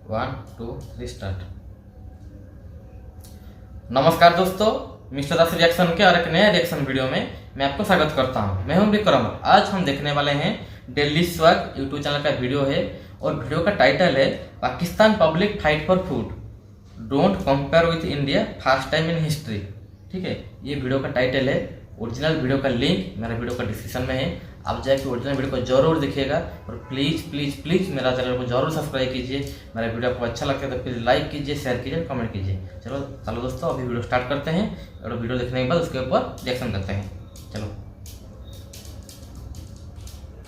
1 2 3 start. नमस्कार दोस्तों, mister दास reaction के और एक नए रिएक्शन वीडियो में मैं आपको स्वागत करता हूं। मैं हूं विक्रम। आज हम देखने वाले हैं डेली स्वैग यूट्यूब चैनल का वीडियो है और वीडियो का टाइटल है Pakistan public fight for food, don't compare with India, first time in history. ठीक है, ये वीडियो का टाइटल है। ओरिजिनल वीडियो का लिंक मेरा वीडियो का डिस्क्रिप्शन में है, आप जाके ओरिजिनल वीडियो को जरूर देखिएगा और प्लीज़ प्लीज़ प्लीज़ मेरा चैनल को जरूर सब्सक्राइब कीजिए। मेरा वीडियो आपको अच्छा लगता है तो प्लीज़ लाइक कीजिए, शेयर कीजिए, कमेंट कीजिए। चलो दोस्तों, अभी वीडियो स्टार्ट करते हैं और वीडियो देखने के बाद उसके ऊपर रिएक्शन करते हैं। चलो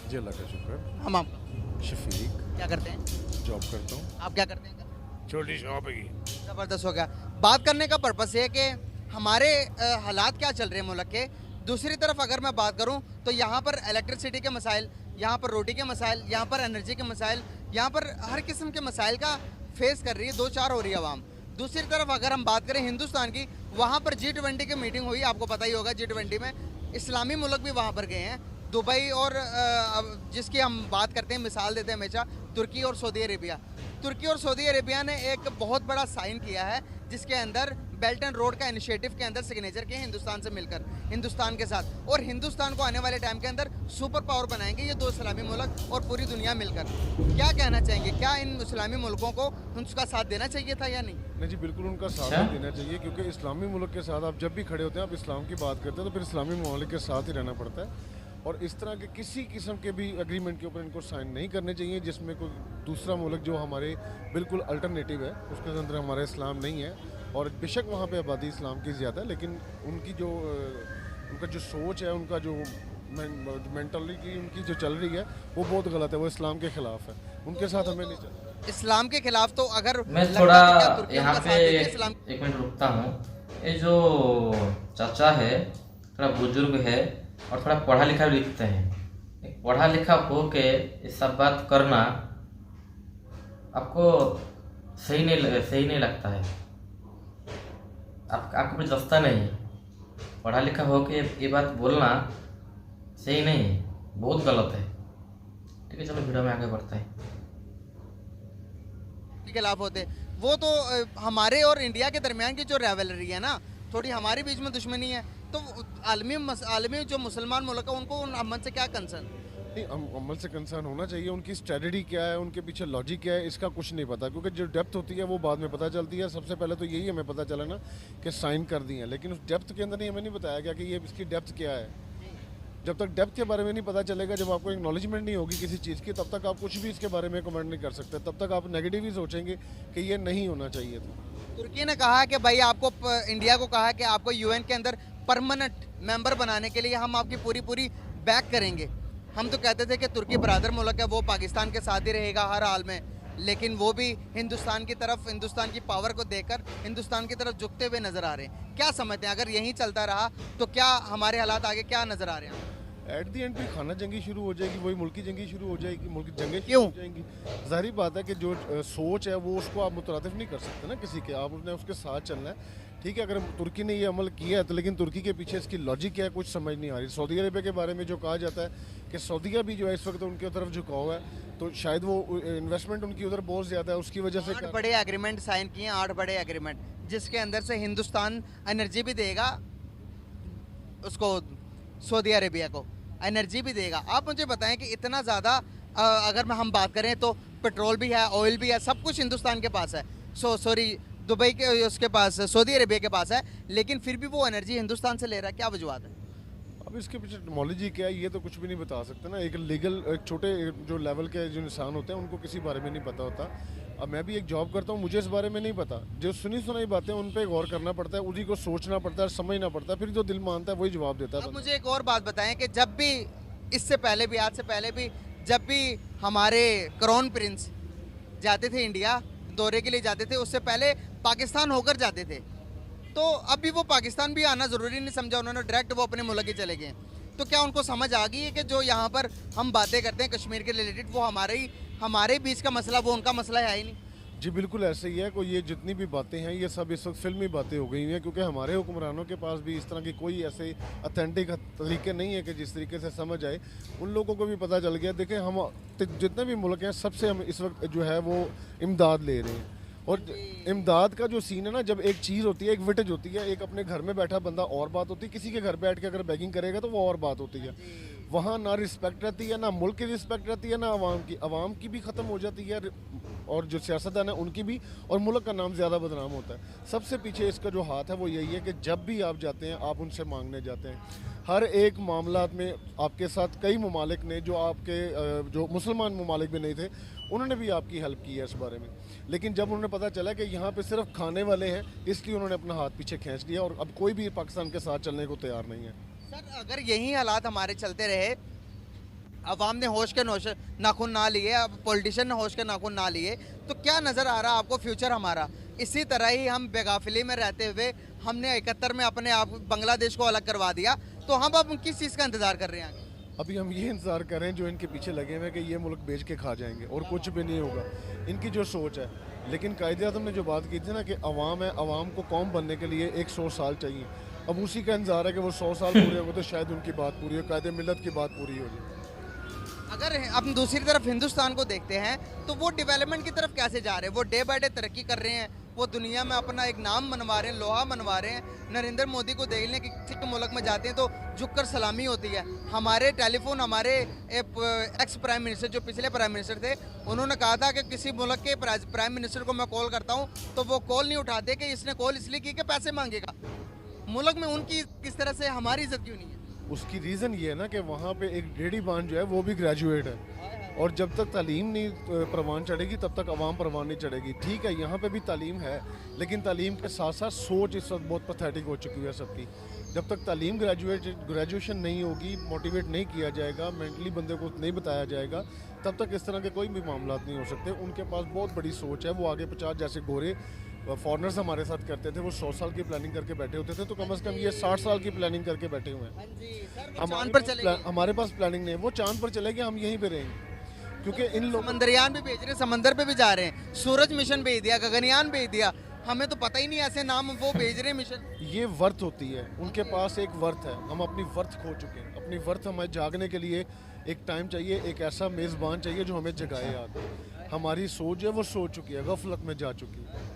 जी, अल्लाह का शुक्र। हम आप शफीक क्या करते हैं? जॉब करता हूँ। आप क्या करते हैं? छोटी शॉप है। ज़बरदस्त हो गया। बात करने का पर्पस है कि हमारे हालात क्या चल रहे हैं मुल्क के। दूसरी तरफ अगर मैं बात करूं तो यहाँ पर इलेक्ट्रिसिटी के मसाइल, यहाँ पर रोटी के मसाइल, यहाँ पर एनर्जी के मसाइल, यहाँ पर हर किस्म के मसाइल का फेस कर रही है, दो चार हो रही है आवाम। दूसरी तरफ अगर हम बात करें हिंदुस्तान की, वहाँ पर G20 की मीटिंग हुई, आपको पता ही होगा। G20 में इस्लामी मुल्क भी वहाँ पर गए हैं, दुबई और जिसकी हम बात करते हैं, मिसाल देते हैं हमेशा, तुर्की और सऊदी अरेबिया। तुर्की और सऊदी अरेबिया ने एक बहुत बड़ा साइन किया है जिसके अंदर बेल्ट एंड रोड का इनिशिएटिव के अंदर सिग्नेचर किए हिंदुस्तान से मिलकर, हिंदुस्तान के साथ। और हिंदुस्तान को आने वाले टाइम के अंदर सुपर पावर बनाएंगे ये दो इस्लामी मुल्क और पूरी दुनिया मिलकर। क्या कहना चाहेंगे, क्या इन इस्लामी मुल्कों को उनका साथ देना चाहिए था या नहीं? नहीं जी, बिल्कुल उनका साथ ही देना चाहिए, क्योंकि इस्लामी मुल्क के साथ आप जब भी खड़े होते हैं, आप इस्लाम की बात करते हैं तो फिर इस्लामी मुल्क के साथ ही रहना पड़ता है। और इस तरह के किसी किस्म के भी एग्रीमेंट के ऊपर इनको साइन नहीं करने चाहिए जिसमें कोई दूसरा मुल्क जो हमारे बिल्कुल अल्टरनेटिव है, उसके अंदर हमारा इस्लाम नहीं है। और बेशक वहाँ पे आबादी इस्लाम की ज़्यादा है, लेकिन उनकी जो उनका जो सोच है, उनका जो मेंटालिटी उनकी जो चल रही है वो बहुत गलत है, वो इस्लाम के ख़िलाफ़ है। उनके साथ हमें नहीं चलना। इस्लाम के खिलाफ तो अगर मैं थोड़ा यहाँ पे एक मिनट रुकता हूँ। ये जो चाचा है थोड़ा बुजुर्ग है और थोड़ा पढ़ा लिखा भी लिखते हैं। एक पढ़ा लिखा हो के ये सब बात करना आपको सही नहीं लगता है। आपको कुछ दस्ता नहीं। पढ़ा लिखा हो के ये बात बोलना सही नहीं है, बहुत गलत है। ठीक है, चलो वीडियो में आगे बढ़ते हैं। के खिलाफ होते वो तो हमारे और इंडिया के दरमियान की जो राइवलरी है ना, थोड़ी हमारे बीच में दुश्मनी है, तो आलमी जो मुसलमान मुल्क है उनको उन अमन से क्या कंसर्न? नहीं, अमल से कंसर्न होना चाहिए। उनकी स्ट्रेटजी क्या है, उनके पीछे लॉजिक क्या है, इसका कुछ नहीं पता, क्योंकि जो डेप्थ होती है वो बाद में पता चलती है। सबसे पहले तो यही हमें पता चला ना कि साइन कर दिए हैं, लेकिन उस डेप्थ के अंदर नहीं हमें नहीं बताया गया कि ये इसकी डेप्थ क्या है। जब तक डेप्थ के बारे में नहीं पता चलेगा, जब आपको एक्नॉलेजमेंट नहीं होगी किसी चीज़ की, तब तक आप कुछ भी इसके बारे में कमेंट नहीं कर सकते। तब तक आप नेगेटिव ही सोचेंगे कि ये नहीं होना चाहिए था। तुर्की ने कहा कि भाई आपको, इंडिया को कहा कि आपको यूएन के अंदर परमानेंट मेंबर बनाने के लिए हम आपकी पूरी बैक करेंगे। हम तो कहते थे कि तुर्की बरादर मुल्क है, वो पाकिस्तान के साथ ही रहेगा हर हाल में, लेकिन वो भी हिंदुस्तान की तरफ, हिंदुस्तान की पावर को देखकर हिंदुस्तान की तरफ झुकते हुए नज़र आ रहे हैं। क्या समझते हैं, अगर यहीं चलता रहा तो क्या हमारे हालात आगे क्या नज़र आ रहे हैं? एट दी एंड भी खाना जंगी शुरू हो जाएगी, वही मुल्की जंगी शुरू हो जाएगी, मुल्की जंगें क्यों हो जाएंगी। जाहिर बात है कि जो सोच है वो उसको आप मुतरादिफ नहीं कर सकते ना किसी के, आप उसने उसके साथ चलना है। ठीक है, अगर तुर्की ने ये अमल किया है तो, लेकिन तुर्की के पीछे इसकी लॉजिक क्या है कुछ समझ नहीं आ रही। सऊदी अरेबिया के बारे में जो कहा जाता है कि सऊदीया भी जो है इस वक्त उनकी तरफ झुकाव है, तो शायद वो इन्वेस्टमेंट उनकी उधर बहुत ज़्यादा है, उसकी वजह से 8 बड़े एग्रीमेंट साइन किए, 8 बड़े एग्रीमेंट, जिसके अंदर से हिंदुस्तान एनर्जी भी देगा उसको, सऊदी अरेबिया को एनर्जी भी देगा। आप मुझे बताएं कि इतना ज़्यादा अगर हम बात करें तो पेट्रोल भी है, ऑयल भी है, सब कुछ हिंदुस्तान के पास है। सॉरी, दुबई के उसके पास, सऊदी अरेबिया के पास है, लेकिन फिर भी वो एनर्जी हिंदुस्तान से ले रहा है। क्या वजूहत है? अब इसके पीछे टेक्नोलॉजी क्या है ये तो कुछ भी नहीं बता सकते ना। एक लीगल, एक छोटे जो लेवल के जो इंसान होते हैं उनको किसी बारे में नहीं पता होता। अब मैं भी एक जॉब करता हूँ, मुझे इस बारे में नहीं पता। जो सुनी सुनाई बातें उन पर गौर करना पड़ता है, उसी को सोचना पड़ता है, समझना पड़ता है, फिर जो दिल मानता है वही जवाब देता है। अब मुझे एक और बात बताएं कि जब भी, इससे पहले भी, आज से पहले भी, जब भी हमारे क्राउन प्रिंस जाते थे इंडिया दौरे के लिए जाते थे, उससे पहले पाकिस्तान होकर जाते थे, तो अभी वो पाकिस्तान भी आना ज़रूरी नहीं समझा उन्होंने, डायरेक्ट वो अपने मुल्क ही चले गए। तो क्या उनको समझ आ गई है कि जो यहाँ पर हम बातें करते हैं कश्मीर के रिलेटेड, वो हमारे बीच का मसला, वो उनका मसला है ही नहीं? जी बिल्कुल ऐसे ही है। कोई ये जितनी भी बातें हैं ये सब इस वक्त फिल्मी बातें हो गई हैं, क्योंकि हमारे हुक्मरानों के पास भी इस तरह की कोई ऐसे अथेंटिक तरीके नहीं है कि जिस तरीके से समझ आए। उन लोगों को भी पता चल गया। देखें, हम जितने भी मुल्क हैं सबसे हम इस वक्त जो है वो इमदाद ले रहे हैं। और इमदाद का जो सीन है ना, जब एक चीज़ होती है, एक विटेज होती है, एक अपने घर में बैठा बंदा और बात होती है, किसी के घर बैठ के अगर बैगिंग करेगा तो वो और बात होती है। वहाँ ना रिस्पेक्ट रहती है, ना मुल्क की रिस्पेक्ट रहती है, ना आवाम की भी ख़त्म हो जाती है, और जो सियासतदान है उनकी भी, और मुल्क का नाम ज़्यादा बदनाम होता है। सबसे पीछे इसका जो हाथ है वो यही है कि जब भी आप जाते हैं आप उनसे मांगने जाते हैं। हर एक मामला में आपके साथ कई ममालिक ने, जो आपके जो मुसलमान ममालिक भी नहीं थे, उन्होंने भी आपकी हेल्प की है इस बारे में। लेकिन जब उन्हें पता चला कि यहाँ पे सिर्फ खाने वाले हैं, इसलिए उन्होंने अपना हाथ पीछे खींच लिया, और अब कोई भी पाकिस्तान के साथ चलने को तैयार नहीं है। सर, अगर यही हालात हमारे चलते रहे, अवाम ने होश के नाखून ना लिए, अब पॉलिटिशियन ने होश के नाखून ना लिए, तो क्या नज़र आ रहा है आपको फ्यूचर हमारा? इसी तरह ही हम बेगाफिली में रहते हुए हमने 71 में अपने आप बांग्लादेश को अलग करवा दिया, तो हम अब किस चीज़ का इंतज़ार कर रहे हैं आगे? अभी हम ये इंतज़ार कर रहे हैं जो इनके पीछे लगे हुए हैं कि ये मुल्क बेच के खा जाएंगे, और कुछ भी नहीं होगा। इनकी जो सोच है। लेकिन कायदे-ए-आज़म ने जो बात की थी ना कि अवाम है, अवाम को कौम बनने के लिए 100 साल चाहिए। अब उसी का इंतज़ार है कि वो 100 साल पूरे होंगे तो शायद उनकी बात पूरी हो, कायदे मिलत की बात पूरी हो जाए। अगर हम दूसरी तरफ हिंदुस्तान को देखते हैं तो वो डेवलपमेंट की तरफ कैसे जा रहे हैं? वो डे बाय डे तरक्की कर रहे हैं, वो दुनिया में अपना एक नाम बनवा रहे हैं, लोहा बनवा रहे हैं। नरेंद्र मोदी को देख लें कि किसी के मुल्क में जाते हैं तो झुककर सलामी होती है। हमारे टेलीफोन, हमारे एक्स प्राइम मिनिस्टर, जो पिछले प्राइम मिनिस्टर थे, उन्होंने कहा था कि किसी मुल्क के प्राइम मिनिस्टर को मैं कॉल करता हूँ तो वो कॉल नहीं उठाते कि इसने कॉल इसलिए की कि पैसे मांगेगा। मुल्क में उनकी किस तरह से हमारी इज्जत क्यों नहीं है? उसकी रीज़न ये है ना कि वहाँ पे एक डेडी बान जो है वो भी ग्रेजुएट है, और जब तक तालीम नहीं परवान चढ़ेगी तब तक अवाम परवान नहीं चढ़ेगी। ठीक है, यहाँ पे भी तालीम है, लेकिन तालीम के साथ साथ सोच इस वक्त बहुत पैथेटिक हो चुकी है सबकी। जब तक तालीम ग्रेजुएशन नहीं होगी, मोटिवेट नहीं किया जाएगा, मेंटली बंदे को नहीं बताया जाएगा, तब तक इस तरह के कोई भी मामला नहीं हो सकते। उनके पास बहुत बड़ी सोच है। वो आगे 50 जैसे गोरे फॉरनर्स हमारे साथ करते थे, वो 100 साल की प्लानिंग करके बैठे होते थे, तो कम से कम ये 60 साल की प्लानिंग करके बैठे हुए हैं। हमारे पास प्लानिंग नहीं है। वो चांद पर चलेंगे, हम यहीं पे रहेंगे, क्योंकि इन लोग समंदरयान भी भेज रहे हैं, समंदर पे भी जा रहे हैं, सूरज मिशन भेज दिया, गगनयान भेज दिया, हमें तो पता ही नहीं ऐसे नाम वो भेज रहे हैं मिशन। ये वर्थ होती है, उनके पास एक वर्थ है। हम अपनी वर्थ खो चुके हैं। अपनी वर्थ हमें जागने के लिए एक टाइम चाहिए, एक ऐसा मेज़बान चाहिए जो हमें जगाए आगे। हमारी सोच है वो सो चुकी है, गफलत में जा चुकी है।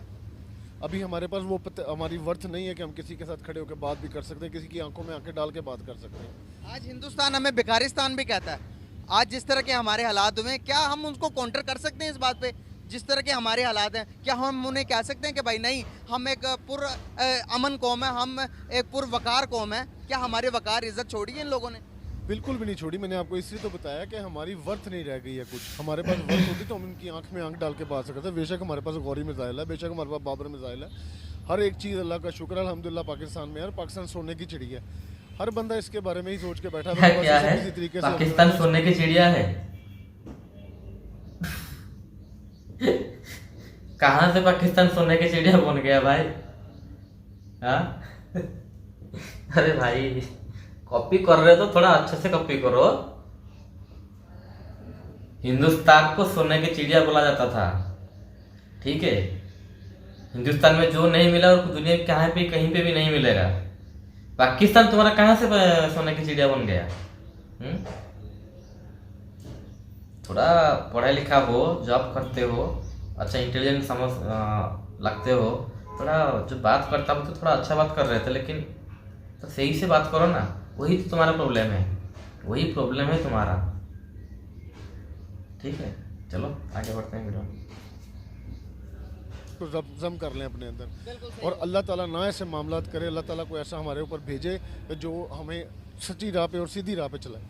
अभी हमारे पास वो हमारी वर्थ नहीं है कि हम किसी के साथ खड़े होकर बात भी कर सकते हैं, किसी की आंखों में आंखें डाल के बात कर सकते हैं। आज हिंदुस्तान हमें भिखारिस्तान भी कहता है। आज जिस तरह के हमारे हालात हुए, क्या हम उनको काउंटर कर सकते हैं इस बात पे? जिस तरह के हमारे हालात हैं, क्या हम उन्हें कह सकते हैं कि भाई नहीं, हम एक अमन कौम है, हम एक पुरवकार कौम है? क्या हमारे वकार इज्जत छोड़ी है इन लोगों ने? बिल्कुल भी नहीं छोड़ी। मैंने आपको इसलिए तो बताया कि हमारी वर्थ नहीं रह गई है कुछ। हमारे पास वर्थ होती तो हम इनकी आंख में आंख डाल के बात सकते हैं। बेशक हमारे पास गौरी मिसाइल है, बेशक हमारे पास बाबर मिसाइल है, हर एक चीज़ अल्लाह का शुक्र है अल्हम्दुलिल्लाह पाकिस्तान में है। पाकिस्तान सोने की चिड़ी है। हर बंदा इसके बारे में ही सोच के बैठा है। क्या है किसी तरीके से पाकिस्तान सोने की चिड़िया है? कहाँ से पाकिस्तान सोने की चिड़िया बन गया भाई? हाँ अरे भाई, कॉपी कर रहे हो तो थोड़ा अच्छे से कॉपी करो। हिंदुस्तान को सोने की चिड़िया बोला जाता था, ठीक है? हिंदुस्तान में जो नहीं मिला और दुनिया में कहीं पे कहीं पे भी नहीं मिलेगा। पाकिस्तान तुम्हारा कहाँ से सोने की चिड़िया बन गया? थोड़ा पढ़ा लिखा हो, जॉब करते हो, अच्छा इंटेलिजेंट समझ लगते हो, थोड़ा जो बात करता हूँ तो थोड़ा अच्छा बात कर रहे थे, लेकिन तो सही से बात करो ना। वही तो तुम्हारा प्रॉब्लम है, वही प्रॉब्लम है तुम्हारा। ठीक है, चलो आगे बढ़ते हैं वीडियो। तो जम कर लें अपने अंदर, और अल्लाह ताला ना ऐसे मामला करे, अल्लाह ताला को ऐसा हमारे ऊपर भेजे जो हमें सच्ची राह पे और सीधी राह पे चलाए।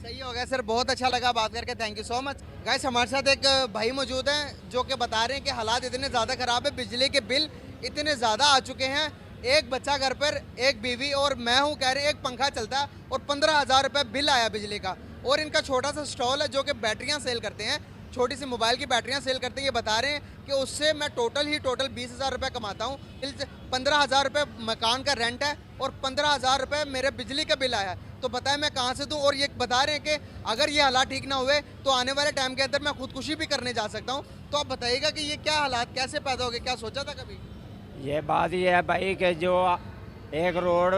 सही हो गया सर, बहुत अच्छा लगा बात करके, thank you so much. Guys, हमारे साथ एक भाई मौजूद हैं जो कि बता रहे हैं कि हालात इतने ज़्यादा ख़राब है, बिजली के बिल इतने ज़्यादा आ चुके हैं। एक बच्चा घर पर, एक बीवी और मैं हूँ, कह रहे हैं एक पंखा चलता है और 15,000 रुपये बिल आया बिजली का। और इनका छोटा सा स्टॉल है जो कि बैटरियाँ सेल करते हैं, छोटी सी मोबाइल की बैटरियाँ सेल करते हैं। ये बता रहे हैं कि उससे मैं टोटल 20,000 रुपये कमाता हूँ। 15,000 रुपये मकान का रेंट है और 15,000 रुपये मेरे बिजली का बिल आया है। तो बताएं मैं कहाँ से दूं। और ये बता रहे हैं कि अगर ये हालात ठीक ना हुए तो आने वाले टाइम के अंदर मैं खुदकुशी भी करने जा सकता हूँ। तो आप बताइएगा कि ये क्या हालात कैसे पैदा हो गए, क्या सोचा था कभी? ये बात ये है भाई कि जो एक रोड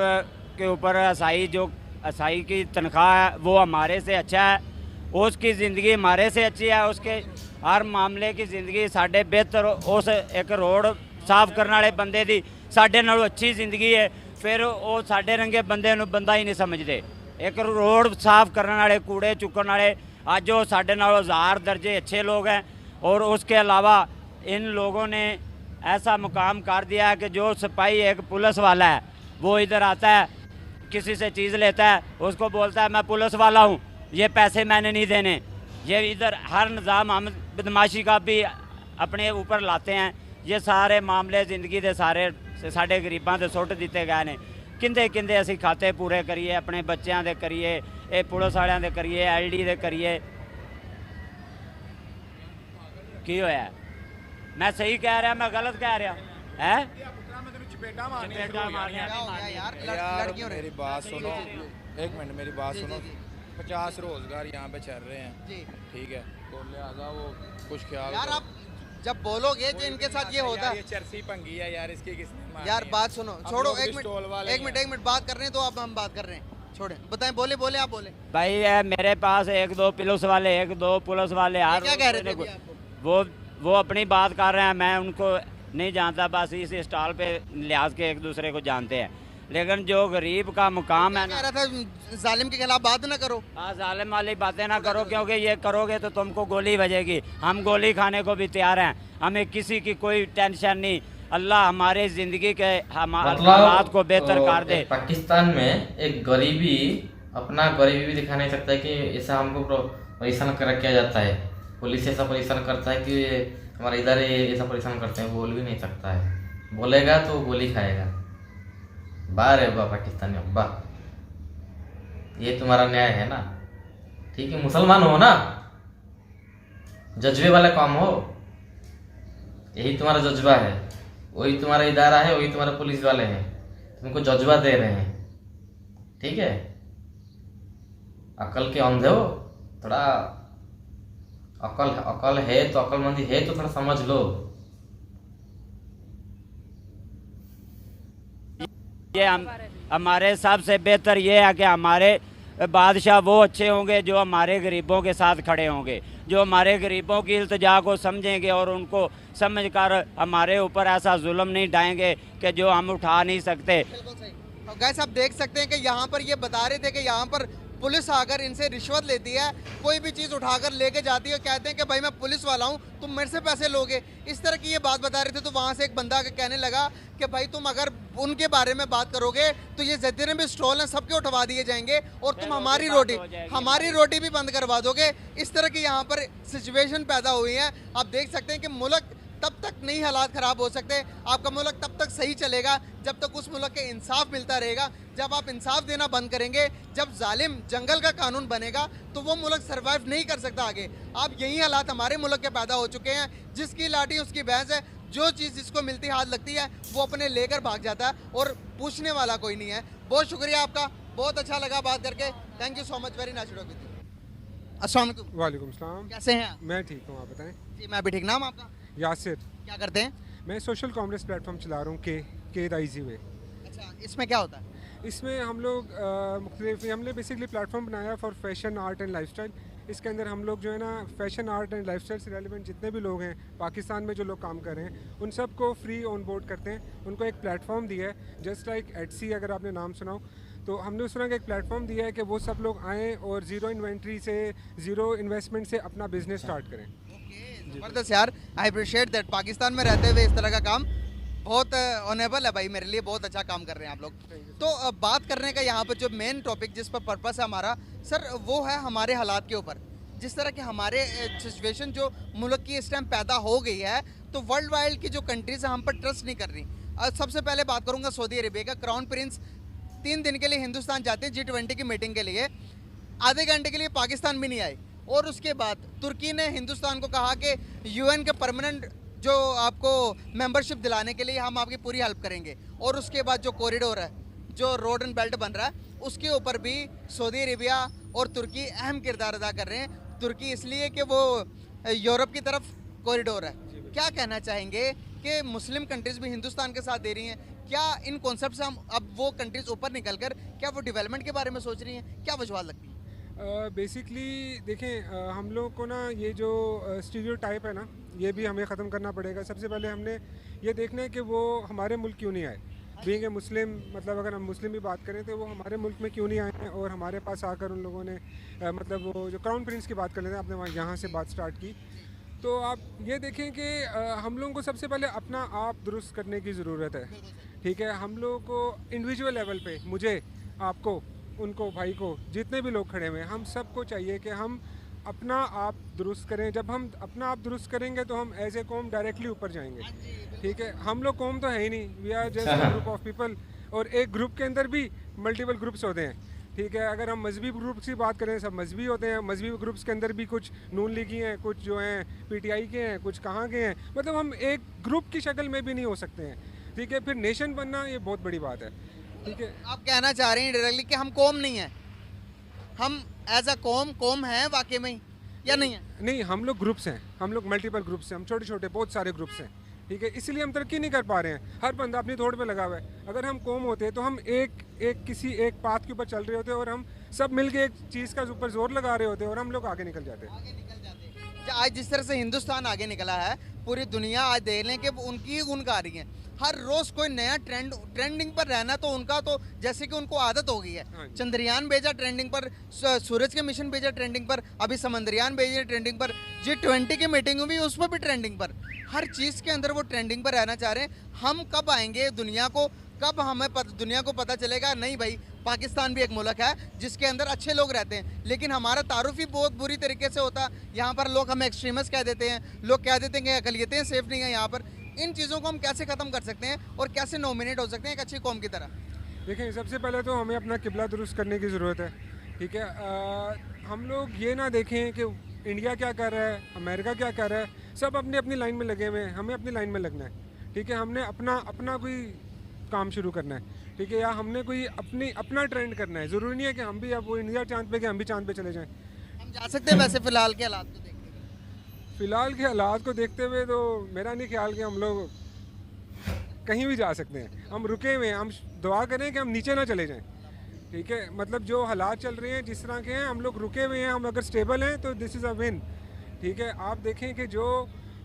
के ऊपर असाई की तनख्वाह है वो हमारे से अच्छा है, उसकी ज़िंदगी हमारे से अच्छी है, उसके हर मामले की ज़िंदगी साढ़े बेहतर, उस एक रोड साफ करने वाले बंदे दी साढ़े नालों अच्छी ज़िंदगी है। फिर वो साढ़े रंगे बंदे नूं बंदा ही नहीं समझते। एक रोड साफ करने वाले, कूड़े चुकने वाले अज वो साढ़े नालों 1000 दर्जे अच्छे लोग हैं। और उसके अलावा इन लोगों ने ऐसा मुकाम कर दिया है कि जो सिपाही एक पुलिस वाला है वो इधर आता है, किसी से चीज़ लेता है, उसको बोलता है मैं पुलिस वाला हूँ, ये पैसे मैंने नहीं देने। ये इधर हर निज़ाम हम बदमाशी का भी अपने ऊपर लाते हैं। ये सारे मामले ज़िंदगी के सारे साढ़े गरीबां दे सुट दिते गए ने। किंदे किंदे असी खाते पूरे करिए, अपने बच्चों के करिए, ये पुलिस वालों के करिए, LD दे करिए। की होया? मैं सही कह रहा, मैं गलत कह रहा है? क्या हो गया यार? लड़कियों ने मेरी बात सुनो, एक मिनट मेरी बात सुनो। 50 रोजगार यहाँ पे चल रहे हैं जी। ठीक है, तो लिहाजा वो कुछ ख्याल यार करो। आप जब बोलोगे तो इनके साथ ये होता यार है। ये चरसी पंगी है यार, इसकी किसने मारी यार है? बात सुनो, अब छोड़ो लोग भी एक स्टॉल वाले मिनट एक मिनट बात कर रहे हैं तो अब हम बात कर रहे हैं, छोड़े बताएं, बोले आप बोले। भाई मेरे पास एक दो पुलिस वाले ये क्या कह रहे थे अभी आपको? वो अपनी बात कर रहे हैं, मैं उनको नहीं जानता, बस इस स्टॉल पे लिहाज के एक दूसरे को जानते हैं। लेकिन जो गरीब का मुकाम है कह ना, रहा था जालिम के खिलाफ बात ना करो। जालिम वाली बातें ना करो, क्योंकि ये करोगे तो तुमको गोली बजेगी। हम गोली खाने को भी तैयार हैं, हमें किसी की कोई टेंशन नहीं। अल्लाह हमारे ज़िंदगी के हालात को बेहतर कर दे। पाकिस्तान में एक गरीबी अपना गरीबी भी दिखा नहीं सकता है कि ऐसा हमको परेशान कर किया जाता है, पुलिस ऐसा परेशान करता है कि हमारे इधर ऐसा परेशान करते हैं, बोल भी नहीं सकता है। बोलेगा तो गोली खाएगा। बाहर है अब्बा पाकिस्तानी अब्बा, ये तुम्हारा न्याय है ना? ठीक है, मुसलमान हो ना, जज्बे वाला काम हो, यही तुम्हारा जज्बा है, वही तुम्हारा इदारा है, वही तुम्हारे पुलिस वाले हैं, तुमको जज्बा दे रहे हैं। ठीक है, अकल के अंधे हो, थोड़ा अकल है तो अकलमंदी है तो थोड़ा समझ लो। ये हमारे सबसे बेहतर ये है कि हमारे बादशाह वो अच्छे होंगे जो हमारे गरीबों के साथ खड़े होंगे, जो हमारे गरीबों की इल्तिजा को समझेंगे और उनको समझकर हमारे ऊपर ऐसा जुल्म नहीं ढाएंगे कि जो हम उठा नहीं सकते। बिल्कुल सही। तो गैस आप देख सकते हैं कि यहाँ पर ये बता रहे थे कि यहाँ पर पुलिस आकर इनसे रिश्वत लेती है, कोई भी चीज़ उठाकर लेके जाती है, कहते हैं कि भाई मैं पुलिस वाला हूँ, तुम मेरे से पैसे लोगे, इस तरह की ये बात बता रहे थे। तो वहाँ से एक बंदा आकर कहने लगा कि भाई तुम अगर उनके बारे में बात करोगे तो ये जितने भी स्टॉल हैं सबके उठवा दिए जाएंगे और तुम हमारी रोटी भी बंद करवा दोगे। इस तरह की यहाँ पर सिचुएशन पैदा हुई है। आप देख सकते हैं कि मुल्क तब तक नहीं हालात ख़राब हो सकते, आपका मुल्क तब तक सही चलेगा जब तक उस मुल्क के इंसाफ मिलता रहेगा। जब आप इंसाफ देना बंद करेंगे, जब जालिम जंगल का कानून बनेगा तो वो मुल्क सर्वाइव नहीं कर सकता आगे। अब यही हालात हमारे मुल्क के पैदा हो चुके हैं, जिसकी लाठी उसकी भैंस है, जो चीज़ जिसको मिलती हाथ लगती है वो अपने लेकर भाग जाता है और पूछने वाला कोई नहीं है। बहुत शुक्रिया आपका, बहुत अच्छा लगा बात करके, thank you so much, very nice talking with you. अस्सलाम वालेकुम। वालेकुम सलाम। कैसे हैं आप? मैं ठीक हूँ, आप बताएं। जी मैं भी ठीक। नाम आपका? यासिर। क्या करते हैं? मैं सोशल कॉमर्स प्लेटफॉर्म चला रहा हूँ के राइजी वे। अच्छा, इसमें क्या होता है? इसमें हम लोग हमने बेसिकली प्लेटफॉर्म बनाया for fashion, art and lifestyle. इसके अंदर हम लोग जो है ना फैशन, आर्ट एंड लाइफस्टाइल से रेलिवेंट जितने भी लोग हैं पाकिस्तान में, जो लोग काम कर रहे हैं, उन सब को फ्री ऑन बोर्ड करते हैं। उनको एक प्लेटफॉर्म दिया है, जस्ट लाइक एटसी, अगर आपने नाम सुना हो, तो हमने उस तरह का एक प्लेटफॉर्म दिया है कि वो सब लोग आएँ और ज़ीरो इन्वेंट्री से, ज़ीरो इन्वेस्टमेंट से अपना बिजनेस स्टार्ट करें। ज़बरदस्त यार, आई अप्रिशिएट दैट। पाकिस्तान में रहते हुए इस तरह का काम बहुत ऑनेबल है भाई, मेरे लिए बहुत अच्छा काम कर रहे हैं आप लोग। तो बात करने का यहाँ पर जो मेन टॉपिक जिस पर पर्पस है हमारा सर, वो है हमारे हालात के ऊपर। जिस तरह के हमारे सिचुएशन जो मुल्क की इस टाइम पैदा हो गई है, तो वर्ल्ड वाइड की जो कंट्रीज है हम पर ट्रस्ट नहीं कर रही। सबसे पहले बात करूँगा सऊदी अरेबिया का। क्राउन प्रिंस 3 दिन के लिए हिंदुस्तान जाते हैं G20 की मीटिंग के लिए, आधे घंटे के लिए पाकिस्तान भी नहीं आए। और उसके बाद तुर्की ने हिंदुस्तान को कहा कि UN के परमानेंट जो आपको मेंबरशिप दिलाने के लिए हम आपकी पूरी हेल्प करेंगे। और उसके बाद जो कॉरिडोर है जो रोड एंड बेल्ट बन रहा है उसके ऊपर भी सऊदी अरेबिया और तुर्की अहम किरदार अदा कर रहे हैं। तुर्की इसलिए कि वो यूरोप की तरफ कॉरिडोर है। क्या कहना चाहेंगे कि मुस्लिम कंट्रीज भी हिंदुस्तान के साथ दे रही हैं, क्या इन कॉन्सेप्ट से हम अब वो कंट्रीज ऊपर निकलकर क्या वो डेवलपमेंट के बारे में सोच रही हैं, क्या वजूहत लगती है? बेसिकली देखें, हम लोग को ना ये जो स्टीरियोटाइप है ना, ये भी हमें ख़त्म करना पड़ेगा। सबसे पहले हमने ये देखना है कि वो हमारे मुल्क क्यों नहीं आए। बीइंग ए मुस्लिम, मतलब अगर हम मुस्लिम भी बात करें तो वो हमारे मुल्क में क्यों नहीं आए हैं और हमारे पास आकर उन लोगों ने मतलब वो जो क्राउन प्रिंस की बात कर लेते हैं, आपने वहाँ यहाँ से बात स्टार्ट की, तो आप ये देखें कि हम लोगों को सबसे पहले अपना आप दुरुस्त करने की ज़रूरत है। ठीक है, हम लोगों को इंडिविजुअल लेवल पे, मुझे, आपको, उनको, भाई को, जितने भी लोग खड़े हुए हैं, हम सबको चाहिए कि हम अपना आप दुरुस्त करें। जब हम अपना आप दुरुस्त करेंगे तो हम एज ए कौम डायरेक्टली ऊपर जाएंगे। ठीक है, हम लोग कौम तो है ही नहीं, we are just group of people, और एक ग्रुप के अंदर भी मल्टीपल ग्रुप्स होते हैं। ठीक है, अगर हम मजहबी ग्रुप्स की बात करें, सब मजहबी होते हैं। मजहबी ग्रुप्स के अंदर भी कुछ नून लीगी हैं, कुछ जो हैं पीटीआई के हैं, कुछ कहाँ के हैं, मतलब हम एक ग्रुप की शक्ल में भी नहीं हो सकते हैं। ठीक है, फिर नेशन बनना ये बहुत बड़ी बात है। ठीक है, आप कहना चाह रहे हैं डायरेक्टली कि हम कौम नहीं है, हम एज अ कौम है वाकई में या नहीं है? नहीं, हम लोग ग्रुप्स हैं, हम लोग मल्टीपल ग्रुप्स हैं, हम छोटे छोटे बहुत सारे ग्रुप्स हैं। ठीक है, इसलिए हम तरक्की नहीं कर पा रहे हैं। हर बंदा अपनी थोड़ पे लगा हुआ है। अगर हम कौम होते तो हम किसी एक पाथ के ऊपर चल रहे होते और हम सब मिलके एक चीज़ का ऊपर जोर लगा रहे होते और हम लोग आगे निकल जाते। आज जिस तरह से हिंदुस्तान आगे निकला है, पूरी दुनिया आज देख लें कि उनकी गुण गा रही है। हर रोज कोई नया ट्रेंडिंग पर रहना, तो उनका तो जैसे कि उनको आदत हो गई है। चंद्रयान भेजा ट्रेंडिंग पर, सूरज के मिशन भेजा ट्रेंडिंग पर, अभी समंदरयान भेजे ट्रेंडिंग पर, G20 की मीटिंग हुई उस पर भी ट्रेंडिंग पर। हर चीज़ के अंदर वो ट्रेंडिंग पर रहना चाह रहे हैं। हम कब आएंगे दुनिया को, कब हमें दुनिया को पता चलेगा नहीं भाई पाकिस्तान भी एक मुल्क है जिसके अंदर अच्छे लोग रहते हैं, लेकिन हमारा तारुफ ही बहुत बुरी तरीके से होता है। यहाँ पर लोग हमें एक्सट्रीमिस्ट कह देते हैं, लोग कह देते हैं कि अकलियतें सेफ नहीं है यहाँ पर। इन चीज़ों को हम कैसे ख़त्म कर सकते हैं और कैसे नॉमिनेट हो सकते हैं एक अच्छी कौम की तरह? देखें, सबसे पहले तो हमें अपना किबला दुरुस्त करने की ज़रूरत है। ठीक है, हम लोग ये ना देखें कि इंडिया क्या कर रहा है, अमेरिका क्या कर रहा है, सब अपनी अपनी लाइन में लगे हुए हैं, हमें अपनी लाइन में लगना है। ठीक है, हमने अपना कोई काम शुरू करना है। ठीक है, या हमने कोई अपना ट्रेंड करना है। ज़रूरी नहीं है कि हम भी अब वो इंडिया चांद पे, कि हम भी चांद पे चले जाएं। हम जा सकते हैं वैसे फ़िलहाल के हालात को देखते हुए? फ़िलहाल के हालात को देखते हुए तो मेरा नहीं ख्याल कि हम लोग कहीं भी जा सकते हैं। हम रुके हुए हैं, हम दुआ करें कि हम नीचे ना चले जाएं। ठीक है, मतलब जो हालात चल रहे हैं जिस तरह के हैं, हम लोग रुके हुए हैं। हम अगर स्टेबल हैं तो दिस इज़ अ विन। ठीक है, आप देखें कि जो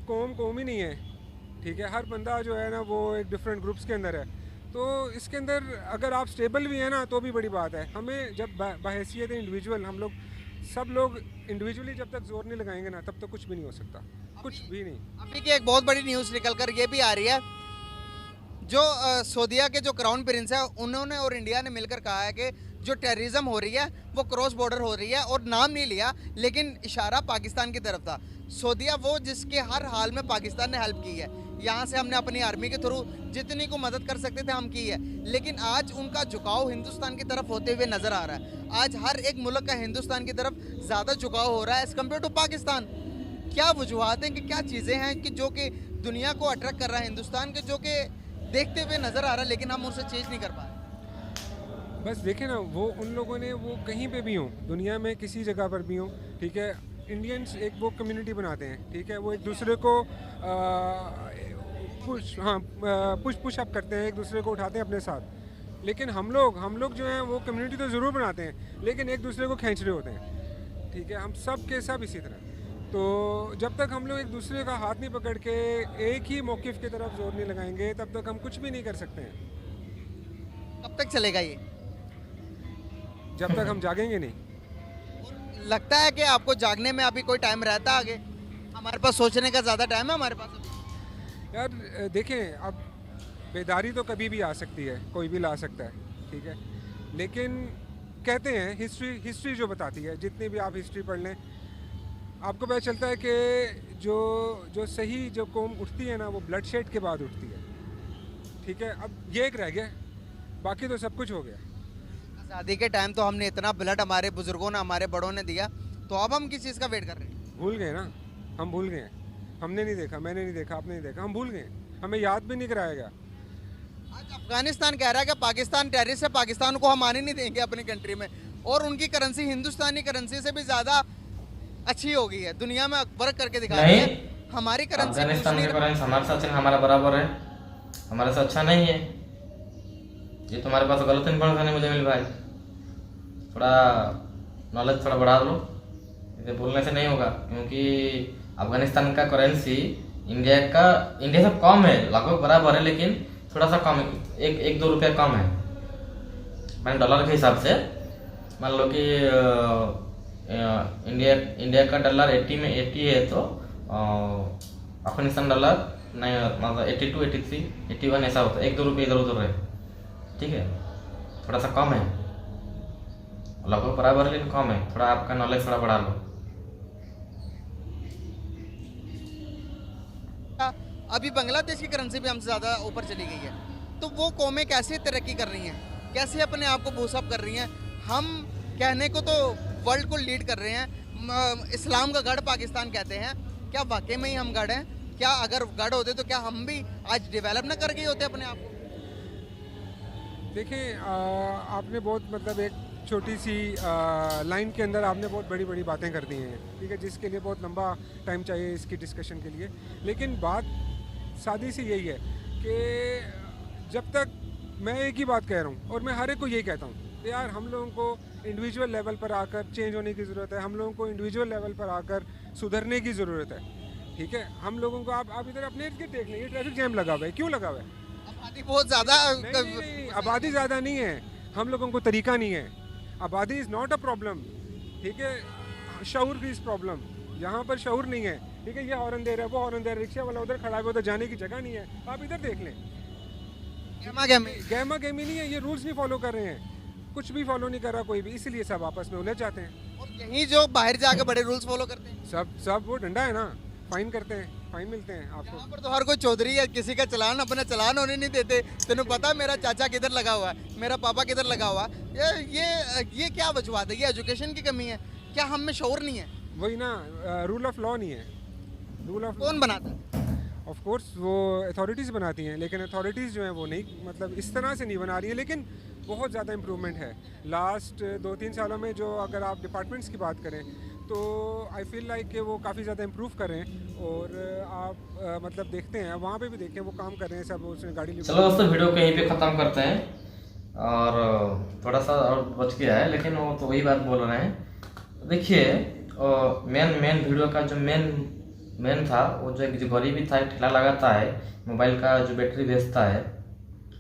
कौम ही नहीं है। ठीक है, हर बंदा जो है ना वो एक डिफरेंट ग्रुप्स के अंदर है, तो इसके अंदर अगर आप स्टेबल भी हैं ना तो भी बड़ी बात है। हमें जब बहैसियत इंडिविजुअल, हम लोग सब लोग इंडिविजुअली जब तक जोर नहीं लगाएंगे ना, तब तक कुछ भी नहीं हो सकता, कुछ भी नहीं। अभी की एक बहुत बड़ी न्यूज़ निकल कर ये भी आ रही है, जो सऊदीया के जो क्राउन प्रिंस है उन्होंने और इंडिया ने मिलकर कहा है कि जो टेररिज्म हो रही है वो क्रॉस बॉर्डर हो रही है, और नाम नहीं लिया लेकिन इशारा पाकिस्तान की तरफ था। सऊदीया वो जिसके हर हाल में पाकिस्तान ने हेल्प की है। यहाँ से हमने अपनी आर्मी के थ्रू जितनी को मदद कर सकते थे हम की है, लेकिन आज उनका झुकाव हिंदुस्तान की तरफ होते हुए नज़र आ रहा है। आज हर एक मुल्क का हिंदुस्तान की तरफ ज़्यादा झुकाव हो रहा है एज़ कम्पेयर टू पाकिस्तान। क्या वजूहत हैं कि क्या चीज़ें हैं कि जो कि दुनिया को अट्रैक्ट कर रहा है हिंदुस्तान के, जो कि देखते हुए नज़र आ रहा है लेकिन हम उनसे चेंज नहीं कर पा रहे? बस देखें ना, वो उन लोगों ने वो कहीं पे भी हों, दुनिया में किसी जगह पर भी हों, ठीक है, इंडियंस एक वो कम्युनिटी बनाते हैं। ठीक है, वो एक दूसरे को पुश अप करते हैं, एक दूसरे को उठाते हैं अपने साथ। लेकिन हम लोग जो हैं वो कम्युनिटी तो ज़रूर बनाते हैं, लेकिन एक दूसरे को खींच रहे होते हैं। ठीक है, हम सब के सब इसी तरह। तो जब तक हम लोग एक दूसरे का हाथ नहीं पकड़ के एक ही मौक़िफ़ की तरफ जोर नहीं लगाएंगे, तब तक हम कुछ भी नहीं कर सकते हैं। कब तक चलेगा ये? जब तक हम जागेंगे नहीं। लगता है कि आपको जागने में अभी कोई टाइम रहता है आगे? हमारे पास सोचने का ज़्यादा टाइम है हमारे पास अभी? यार देखें, अब बेदारी तो कभी भी आ सकती है, कोई भी ला सकता है। ठीक है, लेकिन कहते हैं हिस्ट्री जो बताती है, जितनी भी आप हिस्ट्री पढ़ लें, आपको पता चलता है कि जो सही जो कौम उठती है ना, वो ब्लड शेड के बाद उठती है। ठीक है, अब ये एक रह गया, बाकी तो सब कुछ हो गया। आज़ादी के टाइम तो हमने इतना ब्लड हमारे बुजुर्गों ने, हमारे बड़ों ने दिया, तो अब हम किस चीज़ का वेट कर रहे हैं? भूल गए ना, हम भूल गए। हमने नहीं देखा, मैंने नहीं देखा, आपने नहीं देखा, हम भूल गए, हमें याद भी नहीं कराया गया। आज अफगानिस्तान कह रहा है कि पाकिस्तान टेररिस्ट है, पाकिस्तान को हम आने नहीं देंगे अपनी कंट्री में, और उनकी करेंसी हिंदुस्तानी करेंसी से भी ज़्यादा अच्छी हो गई है, दुनिया में वर्क करके दिखा रही है। हमारी करेंसी अफगानिस्तान की करेंसी हमारे साथ हमारा बराबर है, हमारे से अच्छा नहीं है। ये तुम्हारे पास गलत इन्फॉर्मेशन है मुझे मिल भाई, थोड़ा नॉलेज थोड़ा बढ़ा लो, इसे बोलने से नहीं होगा। क्योंकि अफगानिस्तान का करेंसी इंडिया से कम है, लगभग बराबर है, लेकिन थोड़ा सा कम, एक 2 रुपया कम है। मैंने डॉलर के हिसाब से मान लो कि इंडिया का डॉलर 80 है, तो अफगानिस्तान डॉलर नहीं, मतलब 82, 83, 81 ऐसा होता है, 1-2 रुपये इधर उधर है, ठीक है, थोड़ा सा कम है, लगभग बराबर है लेकिन कम है। थोड़ा आपका नॉलेज थोड़ा बढ़ा लो। अभी बांग्लादेश की करेंसी भी हमसे ज़्यादा ऊपर चली गई है, तो वो कौमें कैसे तरक्की कर रही हैं, कैसे अपने आप को बूस्टअप कर रही हैं। हम कहने को तो वर्ल्ड को लीड कर रहे हैं, इस्लाम का गढ़ पाकिस्तान कहते हैं, क्या वाकई में ही हम गढ़ हैं? क्या अगर गढ़ होते तो क्या हम भी आज डेवलप ना कर गए होते अपने आप को? देखिए आपने बहुत मतलब एक छोटी सी लाइन के अंदर आपने बहुत बड़ी बड़ी बातें कर दी हैं, ठीक है, जिसके लिए बहुत लंबा टाइम चाहिए इसकी डिस्कशन के लिए। लेकिन बात सादी सी यही है कि जब तक मैं एक ही बात कह रहा हूँ और मैं हर एक को यही कहता हूँ कि यार हम लोगों को इंडिविजुअल लेवल पर आकर चेंज होने की ज़रूरत है, हम लोगों को इंडिविजुअल लेवल पर आकर सुधरने की ज़रूरत है, ठीक है। हम लोगों को आप इधर अपने इर्द गिर्द देख लें, ये ट्रैफिक जैम लगा हुआ है, क्यों लगा हुआ है? आबादी बहुत ज़्यादा, नहीं, आबादी ज़्यादा नहीं है, हम लोगों को तरीका नहीं है। आबादी इज़ नॉट अ प्रॉब्लम, ठीक है, शऊर की इस प्रॉब्लम, यहाँ पर शऊर नहीं है, ठीक है। ये हॉर्न दे रहा है, वो हॉर्न दे रहा है, रिक्शा वाला उधर खड़ा है, उधर जाने की जगह नहीं है, आप इधर देख लें। गहमा गहमी नहीं है, ये रूल्स नहीं फॉलो कर रहे हैं, कुछ भी फॉलो नहीं कर रहा कोई भी, इसीलिए सब आपस में उलझ जाते हैं। और यहीं जो बाहर जाके बड़े रूल्स फॉलो करते हैं, सब वो डंडा है ना, फाइन करते हैं, फाइन मिलते हैं आपको। यहाँ पर तो हर कोई चौधरी है, किसी का चलान अपना चलान होने नहीं देते। तेनों पता मेरा चाचा किधर लगा हुआ है, मेरा पापा किधर लगा हुआ है, ये क्या वजूहत है? ये एजुकेशन की कमी है क्या? हम में शऊर नहीं है? वही ना, रूल ऑफ लॉ नहीं है। रूल ऑफ कौन बनाता है? ऑफ कोर्स वो अथॉरिटीज़ बनाती हैं, लेकिन अथॉरिटीज़ जो हैं वो नहीं, मतलब इस तरह से नहीं बना रही है। लेकिन बहुत ज़्यादा इम्प्रूवमेंट है लास्ट 2-3 सालों में। जो अगर आप डिपार्टमेंट्स की बात करें तो आई फील लाइक कि वो काफ़ी ज़्यादा इम्प्रूव कर रहे हैं। और आप मतलब देखते हैं, वहाँ पे भी देखें वो काम कर रहे हैं सब, उसने गाड़ी। चलो दोस्तों, वीडियो को यहीं पे ख़त्म करते हैं। और थोड़ा सा और बच गया है, लेकिन वो तो वही बात बोल रहे हैं। देखिए मेन वीडियो का जो मेन था, वो जो एक जो गरीबी था, ठेला लगाता है, मोबाइल का जो बैटरी बेचता है,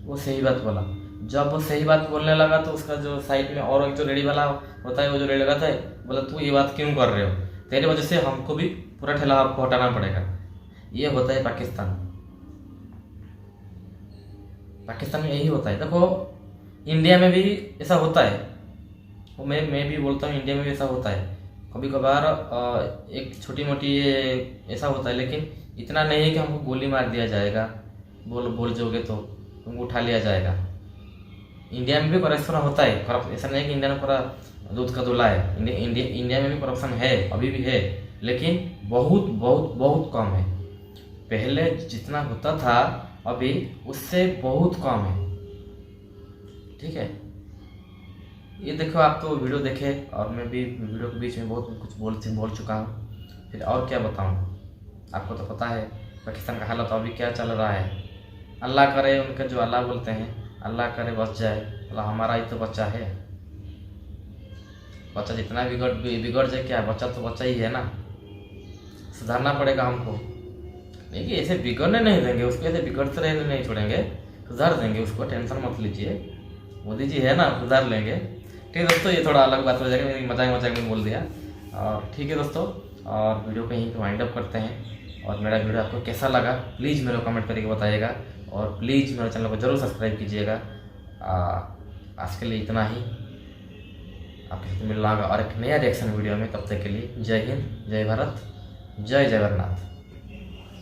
वो सही बात बोला। जब वो सही बात बोलने लगा तो उसका जो साइड में और एक जो रेडी वाला होता है, वो जो रेडी लगाता है, बोला तू ये बात क्यों कर रहे हो, तेरी वजह से हमको भी पूरा ठेला आपको हटाना पड़ेगा। ये होता है पाकिस्तान में यही होता है। देखो इंडिया में भी ऐसा होता है, वो मैं भी बोलता हूँ, इंडिया में भी ऐसा होता है। कभी कभार एक छोटी मोटी ऐसा होता है, लेकिन इतना नहीं है कि हमको गोली मार दिया जाएगा, बोल जोगे तो तुमको उठा लिया जाएगा। इंडिया में भी करप्शन होता है, ऐसा नहीं कि इंडिया में पूरा दूध का दूल्हा है। इंडिया में भी करप्शन है, अभी भी है, लेकिन बहुत बहुत बहुत कम है। पहले जितना होता था अभी उससे बहुत कम है, ठीक है। ये देखो, आप तो वीडियो देखे और मैं भी वीडियो के बीच में बहुत कुछ बोल चुका हूँ, फिर और क्या बताऊँ। आपको तो पता है पाकिस्तान का हालत अभी क्या चल रहा है। अल्लाह करे, उनके जो अल्लाह बोलते हैं, अल्लाह करे बच जाए। अल्लाह हमारा ही तो बच्चा है, बच्चा जितना बिगड़ जाए क्या, बच्चा तो बच्चा ही है ना। सुधारना पड़ेगा हमको, नहीं कि ऐसे बिगड़ने नहीं देंगे उसको, ऐसे बिगड़ते रहने नहीं छोड़ेंगे, सुधार देंगे उसको, टेंशन मत लीजिए। मोदी जी है ना, सुधार लेंगे। ठीक है दोस्तों, ये थोड़ा अलग बात हो जाएगी, मेरी मजाक में बोल दिया। और ठीक है दोस्तों, और वीडियो को यहीं पर वाइंड अप करते हैं। और मेरा वीडियो आपको कैसा लगा प्लीज़ मेरे को कमेंट करके बताइएगा, और प्लीज़ मेरे चैनल को जरूर सब्सक्राइब कीजिएगा। आज के लिए इतना ही, आपके साथ मिलना होगा और एक नया रिएक्शन वीडियो में। तब तक के लिए जय हिंद, जय भारत, जय जगन्नाथ।